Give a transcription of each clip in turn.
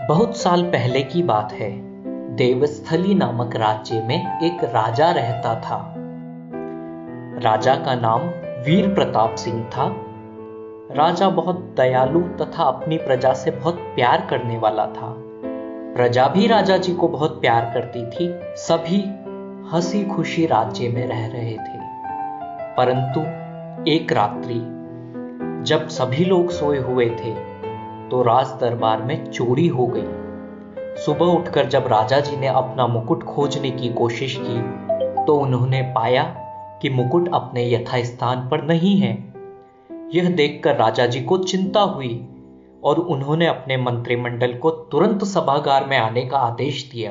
बहुत साल पहले की बात है। देवस्थली नामक राज्य में एक राजा रहता था। राजा का नाम वीर प्रताप सिंह था। राजा बहुत दयालु तथा अपनी प्रजा से बहुत प्यार करने वाला था। प्रजा भी राजा जी को बहुत प्यार करती थी। सभी हंसी खुशी राज्य में रह रहे थे। परंतु एक रात्रि जब सभी लोग सोए हुए थे तो राज दरबार में चोरी हो गई। सुबह उठकर जब राजा जी ने अपना मुकुट खोजने की कोशिश की तो उन्होंने पाया कि मुकुट अपने यथास्थान पर नहीं है। यह देखकर राजा जी को चिंता हुई और उन्होंने अपने मंत्रिमंडल को तुरंत सभागार में आने का आदेश दिया।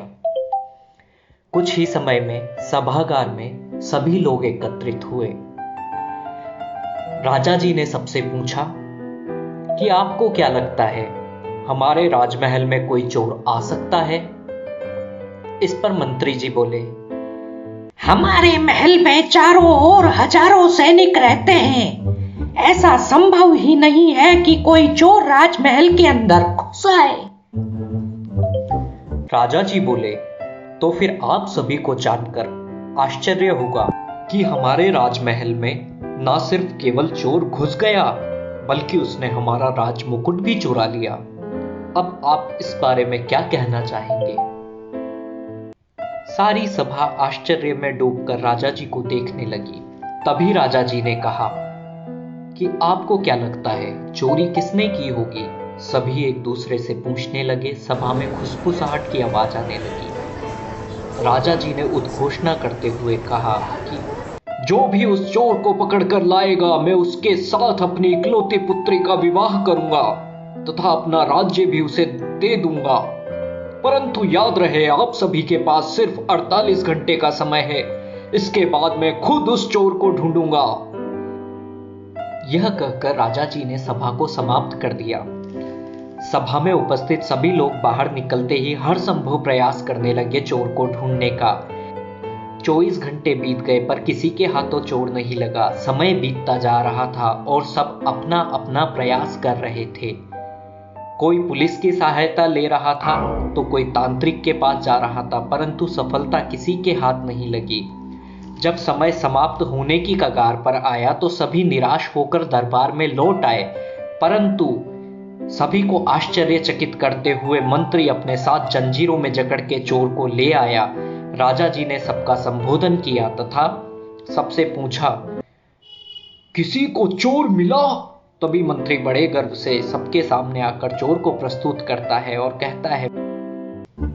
कुछ ही समय में सभागार में सभी लोग एकत्रित हुए। राजा जी ने सबसे पूछा कि आपको क्या लगता है, हमारे राजमहल में कोई चोर आ सकता है? इस पर मंत्री जी बोले, हमारे महल में चारों ओर हजारों सैनिक रहते हैं। ऐसा संभव ही नहीं है कि कोई चोर राजमहल के अंदर घुस आए। राजा जी बोले, तो फिर आप सभी को जानकर आश्चर्य होगा कि हमारे राजमहल में ना सिर्फ केवल चोर घुस गया बल्कि उसने हमारा राज मुकुट भी चुरा लिया। अब आप इस बारे में क्या कहना चाहेंगे? सारी सभा आश्चर्य में डूबकर राजा जी को देखने लगी। तभी राजा जी ने कहा कि आपको क्या लगता है, चोरी किसने की होगी? सभी एक दूसरे से पूछने लगे। सभा में खुसफुसाहट की आवाज आने लगी। राजा जी ने उद्घोषणा करते हुए कहा कि जो भी उस चोर को पकड़कर लाएगा, मैं उसके साथ अपनी इकलौती पुत्री का विवाह करूंगा तथा अपना राज्य भी उसे दे दूंगा। परंतु याद रहे, आप सभी के पास सिर्फ 48 घंटे का समय है। इसके बाद मैं खुद उस चोर को ढूंढूंगा। यह कहकर राजा जी ने सभा को समाप्त कर दिया। सभा में उपस्थित सभी लोग बाहर निकलते ही हर संभव प्रयास करने लगे चोर को ढूंढने का। 24 घंटे बीत गए पर किसी के हाथों चोर नहीं लगा। समय बीतता जा रहा था और सब अपना अपना प्रयास कर रहे थे। कोई पुलिस की सहायता ले रहा था तो कोई तांत्रिक के पास जा रहा था, परंतु सफलता किसी के हाथ नहीं लगी। जब समय समाप्त होने की कगार पर आया तो सभी निराश होकर दरबार में लौट आए। परंतु सभी को आश्चर्यचकित करते हुए मंत्री अपने साथ जंजीरों में जकड़ के चोर को ले आया। राजा जी ने सबका संबोधन किया तथा सबसे पूछा, किसी को चोर मिला? तभी मंत्री बड़े गर्व से सबके सामने आकर चोर को प्रस्तुत करता है और कहता है,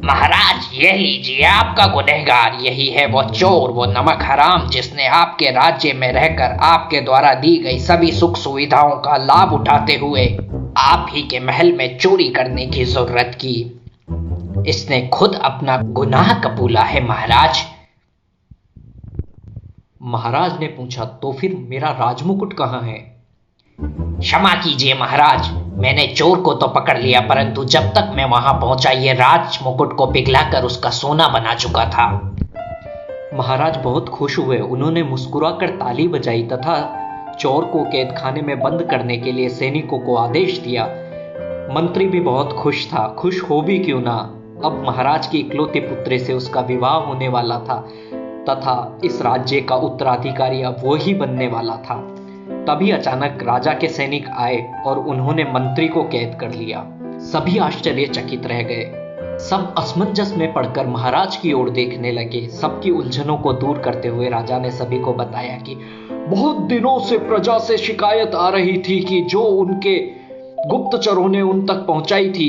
महाराज, ये लीजिए आपका गुनहगार। यही है वो चोर, वो नमक हराम जिसने आपके राज्य में रहकर आपके द्वारा दी गई सभी सुख सुविधाओं का लाभ उठाते हुए आप ही के महल में चोरी करने की जरूरत की। इसने खुद अपना गुनाह कबूला है महाराज। महाराज ने पूछा, तो फिर मेरा राजमुकुट कहाँ है? क्षमा कीजिए महाराज, मैंने चोर को तो पकड़ लिया, परंतु जब तक मैं वहां पहुंचा ये राज मुकुट को पिघलाकर उसका सोना बना चुका था। महाराज बहुत खुश हुए। उन्होंने मुस्कुराकर ताली बजाई तथा चोर को कैद खाने में बंद करने के लिए सैनिकों को आदेश दिया। मंत्री भी बहुत खुश था। खुश हो भी क्यों ना, अब महाराज की इकलौती पुत्री से उसका विवाह होने वाला था तथा इस राज्य का उत्तराधिकारी अब वो ही बनने वाला था। तभी अचानक राजा के सैनिक आए और उन्होंने मंत्री को कैद कर लिया। सभी आश्चर्यचकित रह गए। सब असमंजस में पड़कर महाराज की ओर देखने लगे। सबकी उलझनों को दूर करते हुए राजा ने सभी को बताया कि बहुत दिनों से प्रजा से शिकायत आ रही थी कि जो उनके गुप्तचरों ने उन तक पहुंचाई थी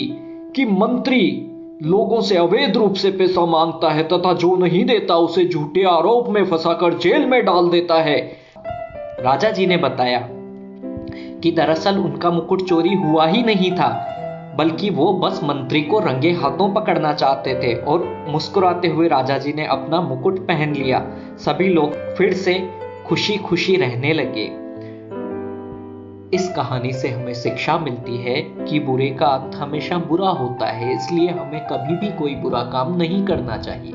कि मंत्री लोगों से अवैध रूप से पैसा मांगता है तथा जो नहीं देता उसे झूठे आरोप में फंसाकर जेल में डाल देता है। राजा जी ने बताया कि दरअसल उनका मुकुट चोरी हुआ ही नहीं था, बल्कि वो बस मंत्री को रंगे हाथों पकड़ना चाहते थे। और मुस्कुराते हुए राजा जी ने अपना मुकुट पहन लिया। सभी लोग फिर से खुशी खुशी रहने लगे। इस कहानी से हमें शिक्षा मिलती है कि बुरे का अंत हमेशा बुरा होता है, इसलिए हमें कभी भी कोई बुरा काम नहीं करना चाहिए।